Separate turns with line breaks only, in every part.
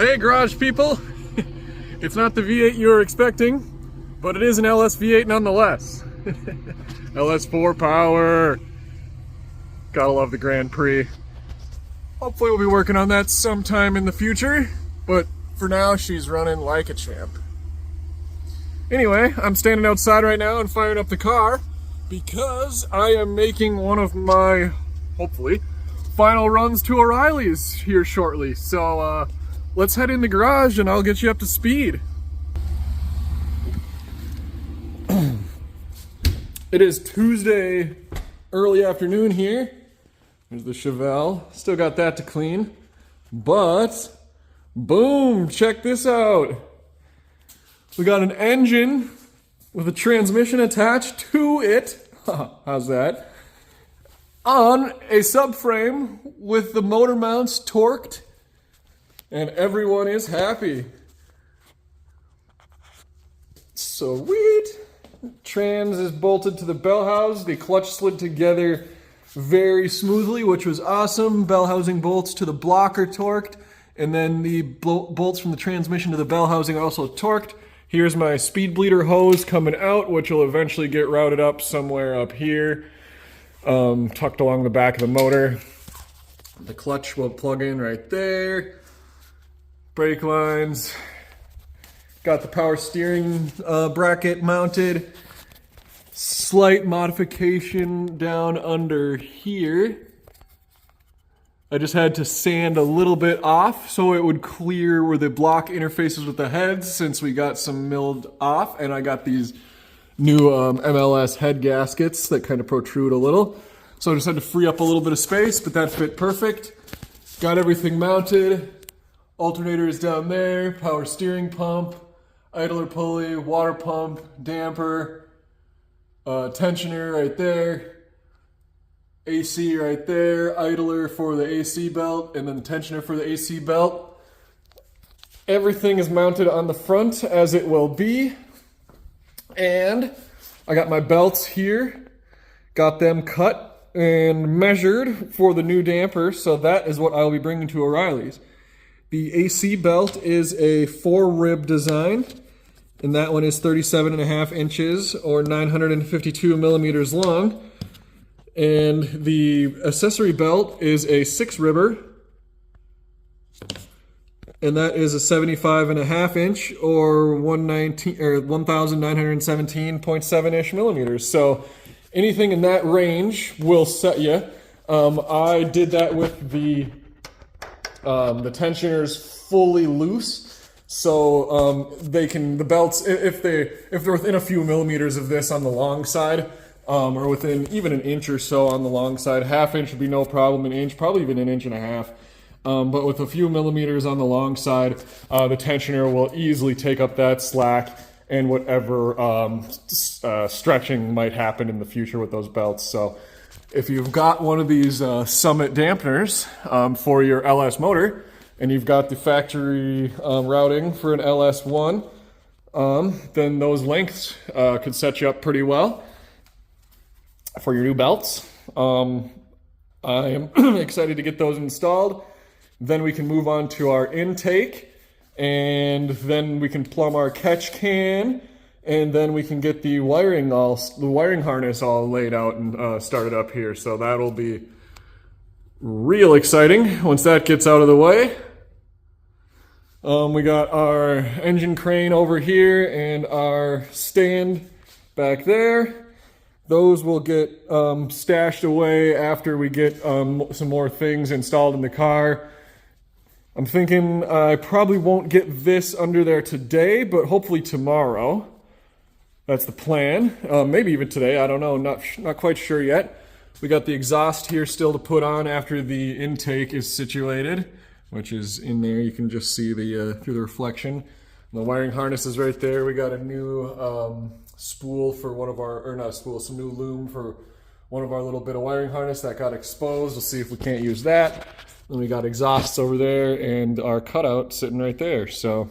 Well, hey garage people, it's not the V8 you were expecting, but it is an LS V8 nonetheless. LS4 power. Gotta love the Grand Prix. Hopefully we'll be working on that sometime in the future, but for now she's running like a champ. Anyway, I'm standing outside right now and firing up the car because I am making one of my, hopefully, final runs to O'Reilly's here shortly. So let's head in the garage and I'll get you up to speed. It is Tuesday early afternoon here. There's the Chevelle. Still got that to clean. But, boom, check this out. We got an engine with a transmission attached to it. How's that? On a subframe with the motor mounts torqued. And everyone is happy. Sweet. Trans is bolted to the bell house. The clutch slid together very smoothly, which was awesome. Bell housing bolts to the block are torqued. And then the bolts from the transmission to the bell housing are also torqued. Here's my speed bleeder hose coming out, which will eventually get routed up somewhere up here, tucked along the back of the motor. The clutch will plug in right there. Brake lines. Got the power steering bracket mounted. Slight modification down under here. I just had to sand a little bit off so it would clear where the block interfaces with the heads, since we got some milled off, and I got these new MLS head gaskets that kind of protrude a little. So I just had to free up a little bit of space, but that fit perfect. Got everything mounted. Alternator is down there, power steering pump, idler pulley, water pump, damper, tensioner right there. AC right there, idler for the AC belt, and then the tensioner for the AC belt. Everything is mounted on the front as it will be. And I got my belts here, got them cut and measured for the new damper, so that is what I'll be bringing to O'Reilly's. The AC belt is a 4-rib design, and that one is 37.5 inches or 952 millimeters long. And the accessory belt is a 6-ribber, and that is a 75.5 inch or 1,917.7-ish millimeters. So anything in that range will set you. I did that with the tensioners fully loose, so the belts, if they're within a few millimeters of this on the long side, or within even an inch or so on the long side. Half inch would be no problem, an inch, probably even an inch and a half. But with a few millimeters on the long side, the tensioner will easily take up that slack and whatever stretching might happen in the future with those belts. So if you've got one of these Summit dampeners for your LS motor, and you've got the factory routing for an LS1, then those lengths could set you up pretty well for your new belts. I am excited to get those installed. Then we can move on to our intake, and then we can plumb our catch can, and then we can get the wiring harness all laid out and started up here. So that'll be real exciting once that gets out of the way. We got our engine crane over here and our stand back there. Those will get stashed away after we get some more things installed in the car. I'm thinking I probably won't get this under there today, but hopefully tomorrow. That's the plan. Maybe even today, I don't know, not quite sure yet. We got the exhaust here still to put on after the intake is situated, which is in there. You can just see the through the reflection. The wiring harness is right there. We got a new spool for one of our, or not a spool, some new loom for one of our little bit of wiring harness that got exposed. We'll see if we can't use that. Then we got exhausts over there and our cutout sitting right there. So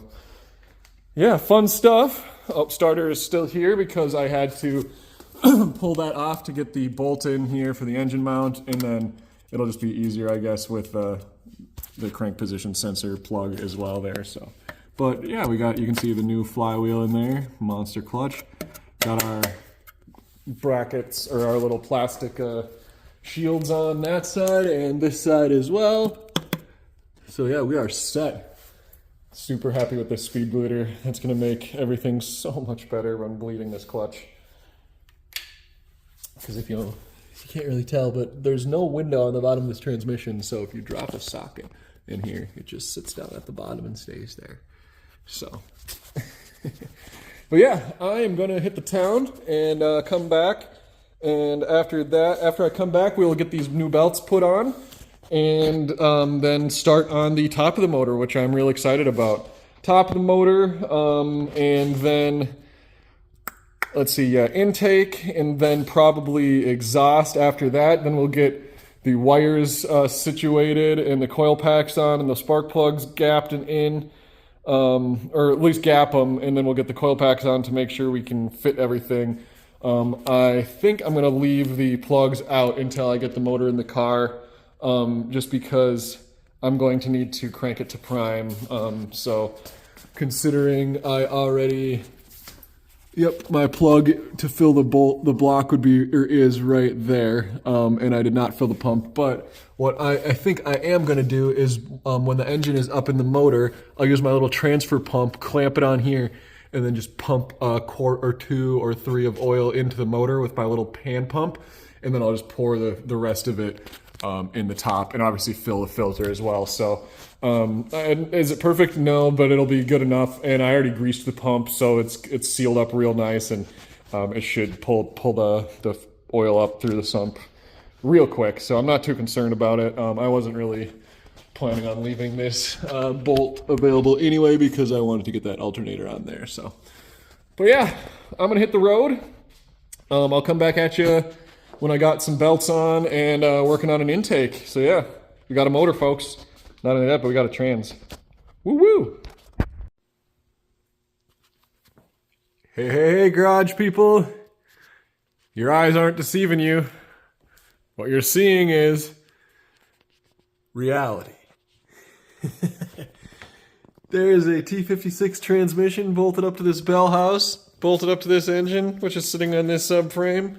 yeah, fun stuff. Oh, starter is still here because I had to pull that off to get the bolt in here for the engine mount, and then it'll just be easier, I guess, with the crank position sensor plug as well there. So, but yeah, you can see the new flywheel in there, monster clutch. Got our brackets or our little plastic shields on that side and this side as well. So yeah, we are set. Super happy with this speed bleeder. It's gonna make everything so much better when bleeding this clutch. Because if you can't really tell, but there's no window on the bottom of this transmission, so if you drop a socket in here, it just sits down at the bottom and stays there. So, but yeah, I am gonna hit the town and come back, and after I come back, we'll get these new belts put on, and then start on the top of the motor, which I'm really excited about. Top of the motor, and then let's see, intake, and then probably exhaust after that. Then we'll get the wires situated and the coil packs on and the spark plugs gapped and in, or at least gap them, and then we'll get the coil packs on to make sure we can fit everything. I think I'm going to leave the plugs out until I get the motor in the car, just because I'm going to need to crank it to prime. So considering I already... Yep, my plug to fill the block would be, or is right there, and I did not fill the pump. But what I think I am going to do is, when the engine is up in the motor, I'll use my little transfer pump, clamp it on here, and then just pump a quart or 2 or 3 of oil into the motor with my little pan pump, and then I'll just pour the rest of it in the top, and obviously fill the filter as well. So is it perfect? No, but it'll be good enough, and I already greased the pump, so it's sealed up real nice, and it should pull the oil up through the sump real quick, so I'm not too concerned about it. I wasn't really planning on leaving this bolt available anyway, because I wanted to get that alternator on there. So, but yeah, I'm gonna hit the road. I'll come back at you when I got some belts on and working on an intake. So yeah, we got a motor, folks. Not only that, but we got a trans. Woo woo! Hey, garage people. Your eyes aren't deceiving you. What you're seeing is reality. There's a T56 transmission bolted up to this bell house, bolted up to this engine, which is sitting on this subframe.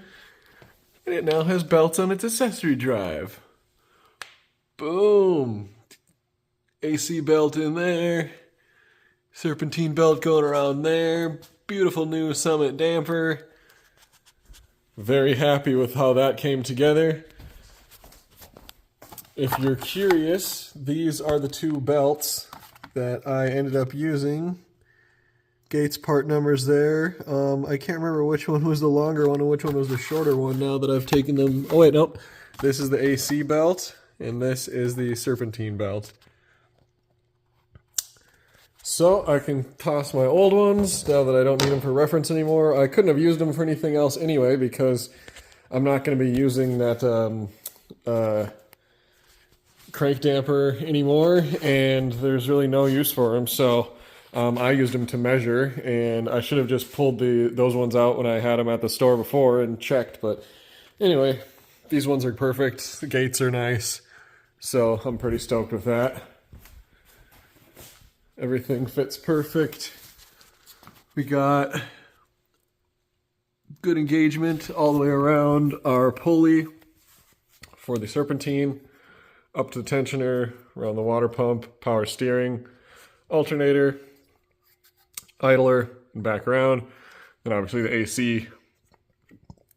And it now has belts on its accessory drive. Boom! AC belt in there, serpentine belt going around there, beautiful new Summit damper. Very happy with how that came together. If you're curious, these are the 2 belts that I ended up using. Gates part numbers there. I can't remember which one was the longer one and which one was the shorter one now that I've taken them. Oh wait, nope. This is the AC belt and this is the serpentine belt. So I can toss my old ones now that I don't need them for reference anymore. I couldn't have used them for anything else anyway, because I'm not going to be using that crank damper anymore, and there's really no use for them. So I used them to measure, and I should have just pulled those ones out when I had them at the store before and checked. But anyway, these ones are perfect. The gates are nice, so I'm pretty stoked with that. Everything fits perfect. We got good engagement all the way around our pulley for the serpentine, up to the tensioner, around the water pump, power steering, alternator, idler, and back around. And obviously the AC,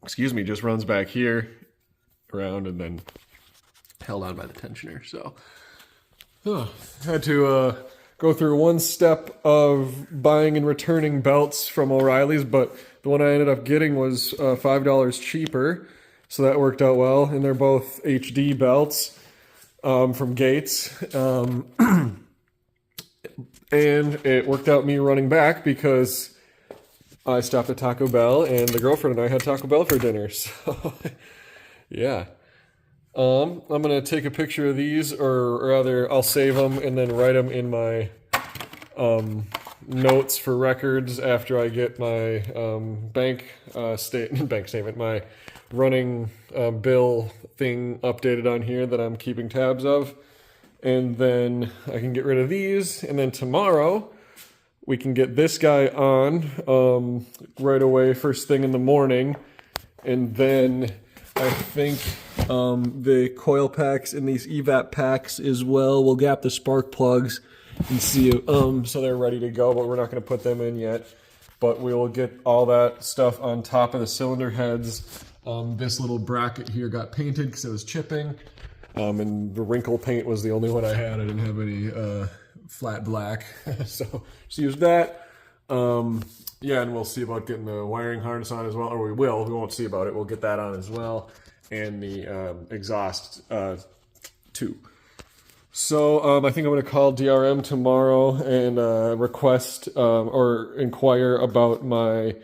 just runs back here, around, and then held on by the tensioner. So, had to go through one step of buying and returning belts from O'Reilly's, but the one I ended up getting was $5 cheaper, so that worked out well. And they're both HD belts from Gates, and it worked out me running back because I stopped at Taco Bell, and the girlfriend and I had Taco Bell for dinner. So yeah. I'm going to take a picture of these, or rather I'll save them and then write them in my notes for records after I get my bank statement, my running bill thing updated on here that I'm keeping tabs of. and then I can get rid of these, and then tomorrow we can get this guy on right away, first thing in the morning, and then I think the coil packs and these evap packs as well, we'll gap the spark plugs and see so they're ready to go, but we're not going to put them in yet. But we will get all that stuff on top of the cylinder heads. This little bracket here got painted because it was chipping, and the wrinkle paint was the only one I had. I didn't have any flat black, so just use that. Yeah, and we'll see about getting the wiring harness on as well, or we won't see about it, we'll get that on as well, and the exhaust too. So I think I'm going to call DRM tomorrow and request or inquire about my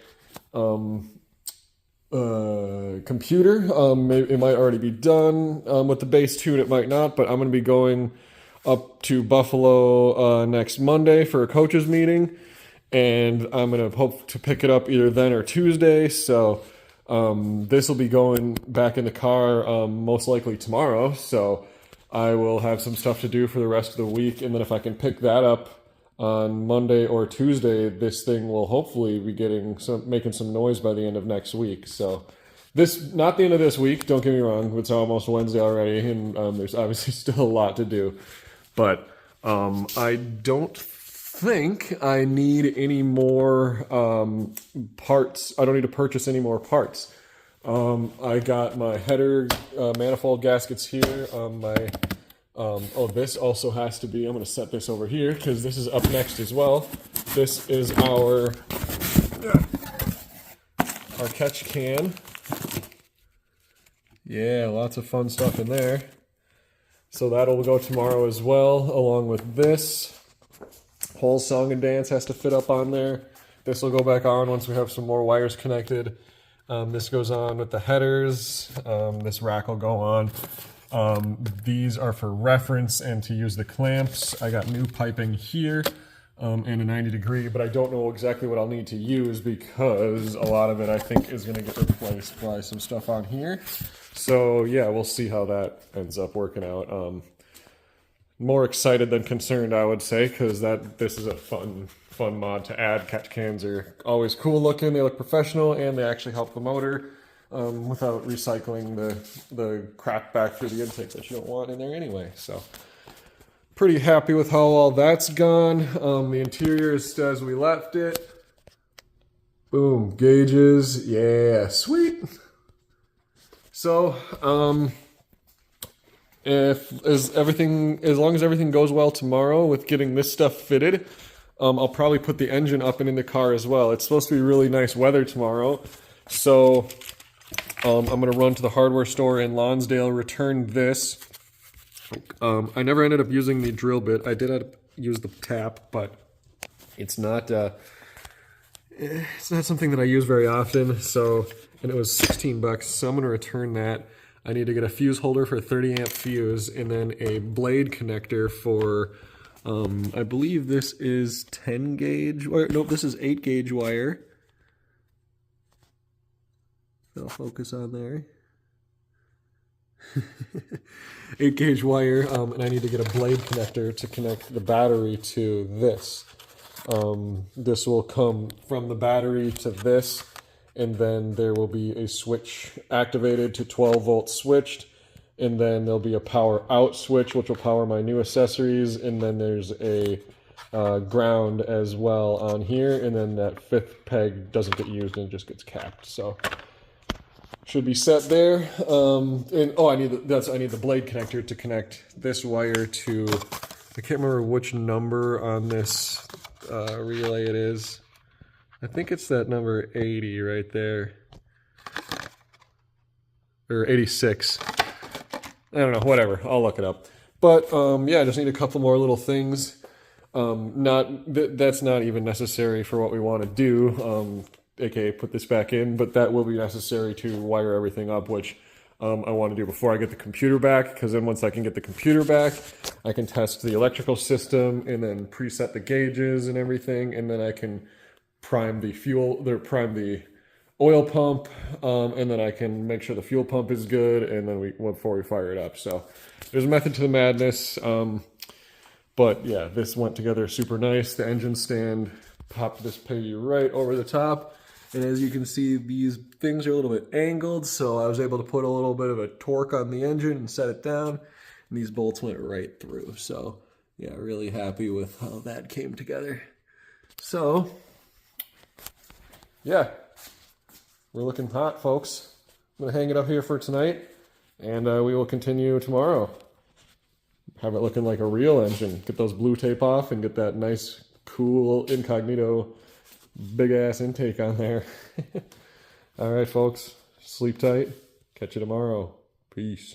computer. Maybe it might already be done with the base tune, it might not, but I'm going to be going up to Buffalo next Monday for a coaches meeting, and I'm going to hope to pick it up either then or Tuesday. So this will be going back in the car most likely tomorrow, so I will have some stuff to do for the rest of the week, and then if I can pick that up on Monday or Tuesday, this thing will hopefully be making some noise by the end of next week. So this, not the end of this week, don't get me wrong, it's almost Wednesday already, and there's obviously still a lot to do, but I don't think I need any more parts. I don't need to purchase any more parts. I got my header manifold gaskets here on my, this also has to be, I'm going to set this over here because this is up next as well. This is our catch can. Yeah, lots of fun stuff in there. So that'll go tomorrow as well, along with this. Whole song and dance has to fit up on there. This will go back on once we have some more wires connected. This goes on with the headers. This rack will go on. These are for reference and to use the clamps. I got new piping here and a 90-degree, but I don't know exactly what I'll need to use because a lot of it I think is going to get replaced by some stuff on here. So yeah, we'll see how that ends up working out. More excited than concerned, I would say, because this is a fun mod to add. Catch cans are always cool looking, they look professional, and they actually help the motor without recycling the crap back through the intake that you don't want in there anyway. So pretty happy with how all that's gone. The interior is as we left it. Boom, gauges, yeah, sweet. So as long as everything goes well tomorrow with getting this stuff fitted, I'll probably put the engine up and in the car as well. It's supposed to be really nice weather tomorrow, so I'm going to run to the hardware store in Lonsdale, return this. I never ended up using the drill bit. I did use the tap, but it's not something that I use very often. So, and it was 16 bucks, so I'm going to return that. I need to get a fuse holder for a 30 amp fuse, and then a blade connector for, I believe this is 10 gauge, or nope, this is 8 gauge wire. I'll focus on there. 8 gauge wire, and I need to get a blade connector to connect the battery to this. This will come from the battery to this, and then there will be a switch activated to 12 volts switched, and then there'll be a power out switch which will power my new accessories, and then there's a ground as well on here, and then that 5th peg doesn't get used and it just gets capped. So should be set there. And I need the blade connector to connect this wire to, I can't remember which number on this relay it is. I think it's that number 80 right there, or 86. I don't know, whatever, I'll look it up. But yeah, I just need a couple more little things. That's not even necessary for what we want to do, aka put this back in, but that will be necessary to wire everything up, which I want to do before I get the computer back, because then once I can get the computer back, I can test the electrical system and then preset the gauges and everything, and then I can prime the oil pump, and then I can make sure the fuel pump is good, and then before we fire it up. So there's a method to the madness. But yeah, this went together super nice. The engine stand popped this piggy right over the top. And as you can see, these things are a little bit angled, so I was able to put a little bit of a torque on the engine and set it down. And these bolts went right through. So yeah, really happy with how that came together. So yeah, we're looking hot, folks. I'm gonna hang it up here for tonight, and we will continue tomorrow. Have it looking like a real engine. Get those blue tape off and get that nice, cool, incognito, big-ass intake on there. All right, folks. Sleep tight. Catch you tomorrow. Peace.